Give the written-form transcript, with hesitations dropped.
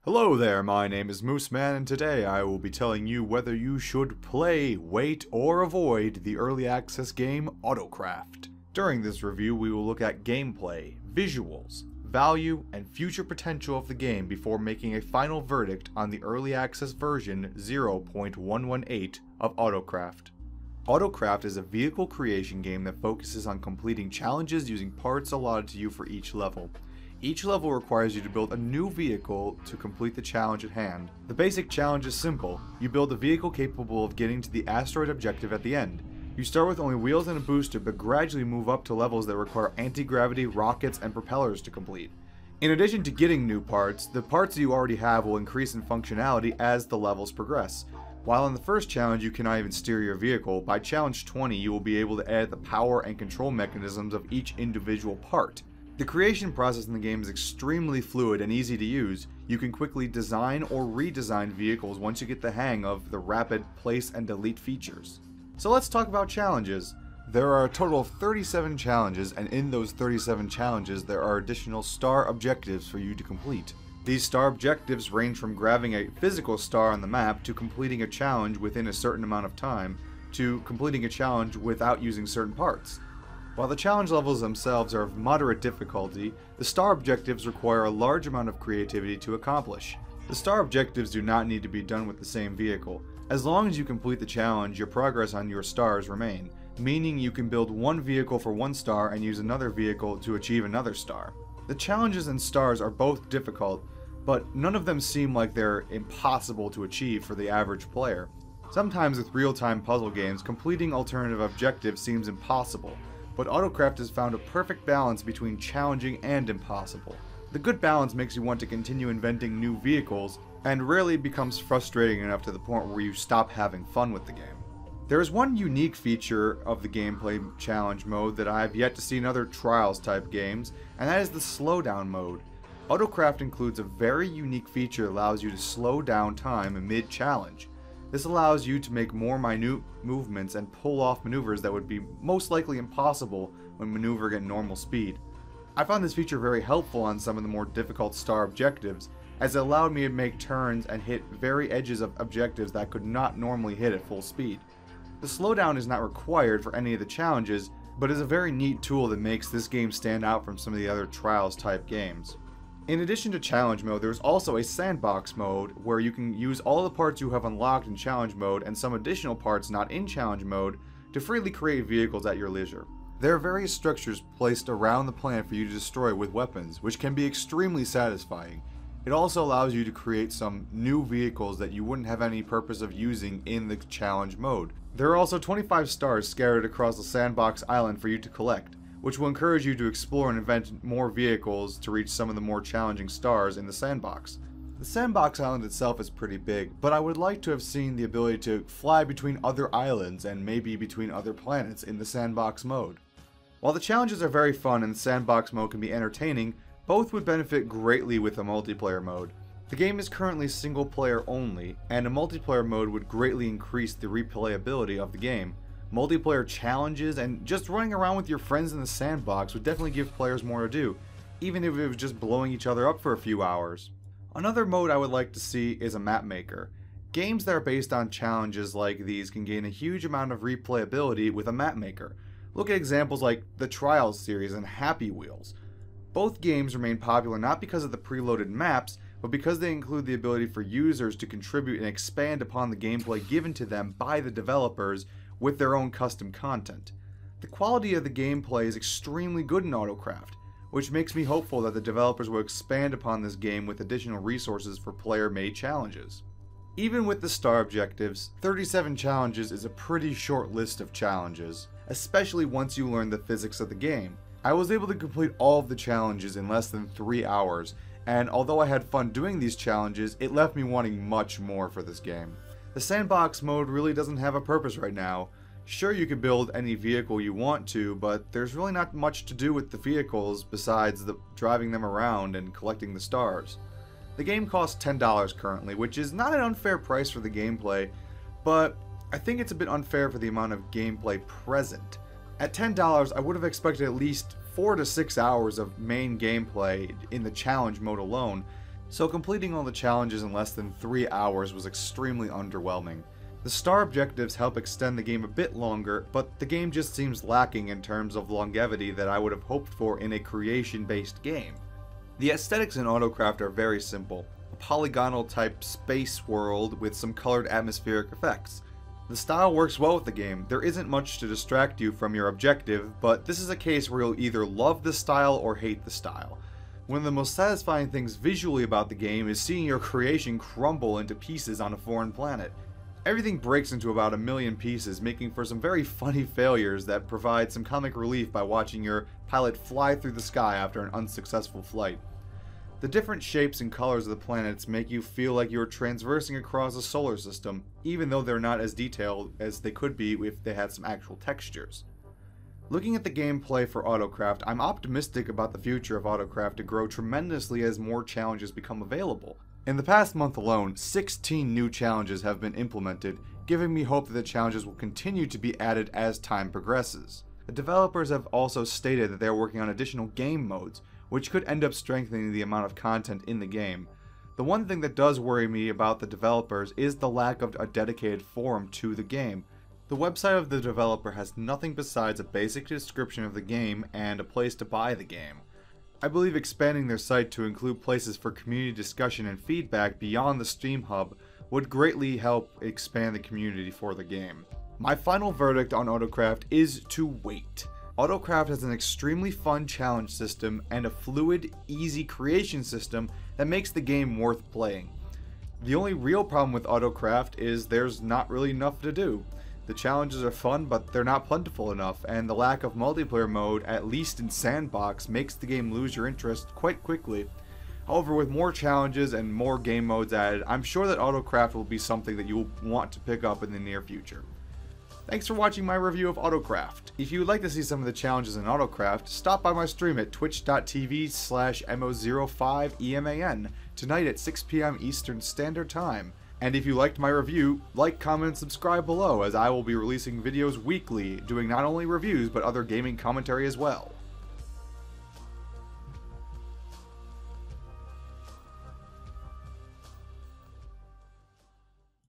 Hello there, my name is Mooseman, and today I will be telling you whether you should play, wait, or avoid the early access game Autocraft. During this review, we will look at gameplay, visuals, value, and future potential of the game before making a final verdict on the early access version 0.118 of Autocraft. Autocraft is a vehicle creation game that focuses on completing challenges using parts allotted to you for each level. Each level requires you to build a new vehicle to complete the challenge at hand. The basic challenge is simple. You build a vehicle capable of getting to the asteroid objective at the end. You start with only wheels and a booster, but gradually move up to levels that require anti-gravity, rockets, and propellers to complete. In addition to getting new parts, the parts you already have will increase in functionality as the levels progress. While in the first challenge you cannot even steer your vehicle, by challenge 20 you will be able to add the power and control mechanisms of each individual part. The creation process in the game is extremely fluid and easy to use. You can quickly design or redesign vehicles once you get the hang of the rapid place and delete features. So let's talk about challenges. There are a total of 37 challenges, and in those 37 challenges there are additional star objectives for you to complete. These star objectives range from grabbing a physical star on the map to completing a challenge within a certain amount of time to completing a challenge without using certain parts. While the challenge levels themselves are of moderate difficulty, the star objectives require a large amount of creativity to accomplish. The star objectives do not need to be done with the same vehicle. As long as you complete the challenge, your progress on your stars remain, meaning you can build one vehicle for one star and use another vehicle to achieve another star. The challenges and stars are both difficult, but none of them seem like they're impossible to achieve for the average player. Sometimes with real-time puzzle games, completing alternative objectives seems impossible. But Autocraft has found a perfect balance between challenging and impossible. The good balance makes you want to continue inventing new vehicles, and rarely becomes frustrating enough to the point where you stop having fun with the game. There is one unique feature of the gameplay challenge mode that I have yet to see in other Trials type games, and that is the slowdown mode. Autocraft includes a very unique feature that allows you to slow down time mid-challenge. This allows you to make more minute movements and pull off maneuvers that would be most likely impossible when maneuvering at normal speed. I found this feature very helpful on some of the more difficult star objectives, as it allowed me to make turns and hit very edges of objectives that I could not normally hit at full speed. The slowdown is not required for any of the challenges, but is a very neat tool that makes this game stand out from some of the other Trials type games. In addition to challenge mode, there's also a sandbox mode where you can use all the parts you have unlocked in challenge mode and some additional parts not in challenge mode to freely create vehicles at your leisure. There are various structures placed around the planet for you to destroy with weapons, which can be extremely satisfying. It also allows you to create some new vehicles that you wouldn't have any purpose of using in the challenge mode. There are also 25 stars scattered across the sandbox island for you to collect, which will encourage you to explore and invent more vehicles to reach some of the more challenging stars in the sandbox. The sandbox island itself is pretty big, but I would like to have seen the ability to fly between other islands and maybe between other planets in the sandbox mode. While the challenges are very fun and the sandbox mode can be entertaining, both would benefit greatly with a multiplayer mode. The game is currently single player only, and a multiplayer mode would greatly increase the replayability of the game. Multiplayer challenges and just running around with your friends in the sandbox would definitely give players more to do, even if it was just blowing each other up for a few hours. Another mode I would like to see is a map maker. Games that are based on challenges like these can gain a huge amount of replayability with a map maker. Look at examples like the Trials series and Happy Wheels. Both games remain popular not because of the preloaded maps, but because they include the ability for users to contribute and expand upon the gameplay given to them by the developers with their own custom content. The quality of the gameplay is extremely good in Autocraft, which makes me hopeful that the developers will expand upon this game with additional resources for player-made challenges. Even with the star objectives, 37 challenges is a pretty short list of challenges, especially once you learn the physics of the game. I was able to complete all of the challenges in less than 3 hours, and although I had fun doing these challenges, it left me wanting much more for this game. The sandbox mode really doesn't have a purpose right now. Sure, you can build any vehicle you want to, but there's really not much to do with the vehicles besides driving them around and collecting the stars. The game costs $10 currently, which is not an unfair price for the gameplay, but I think it's a bit unfair for the amount of gameplay present. At $10, I would have expected at least 4 to 6 hours of main gameplay in the challenge mode alone, so completing all the challenges in less than 3 hours was extremely underwhelming. The star objectives help extend the game a bit longer, but the game just seems lacking in terms of longevity that I would have hoped for in a creation-based game. The aesthetics in Autocraft are very simple, a polygonal type space world with some colored atmospheric effects. The style works well with the game, there isn't much to distract you from your objective, but this is a case where you'll either love the style or hate the style. One of the most satisfying things visually about the game is seeing your creation crumble into pieces on a foreign planet. Everything breaks into about 1,000,000 pieces, making for some very funny failures that provide some comic relief by watching your pilot fly through the sky after an unsuccessful flight. The different shapes and colors of the planets make you feel like you're transversing across a solar system, even though they're not as detailed as they could be if they had some actual textures. Looking at the gameplay for Autocraft, I'm optimistic about the future of Autocraft to grow tremendously as more challenges become available. In the past month alone, 16 new challenges have been implemented, giving me hope that the challenges will continue to be added as time progresses. The developers have also stated that they are working on additional game modes, which could end up strengthening the amount of content in the game. The one thing that does worry me about the developers is the lack of a dedicated forum to the game. The website of the developer has nothing besides a basic description of the game and a place to buy the game. I believe expanding their site to include places for community discussion and feedback beyond the Steam Hub would greatly help expand the community for the game. My final verdict on Autocraft is to wait. Autocraft has an extremely fun challenge system and a fluid, easy creation system that makes the game worth playing. The only real problem with Autocraft is there's not really enough to do. The challenges are fun, but they're not plentiful enough, and the lack of multiplayer mode, at least in Sandbox, makes the game lose your interest quite quickly. However, with more challenges and more game modes added, I'm sure that Autocraft will be something that you will want to pick up in the near future. Thanks for watching my review of Autocraft. If you would like to see some of the challenges in Autocraft, stop by my stream at twitch.tv/mo05eman tonight at 6 p.m. Eastern Standard Time. And if you liked my review, like, comment, and subscribe below, as I will be releasing videos weekly, doing not only reviews, but other gaming commentary as well.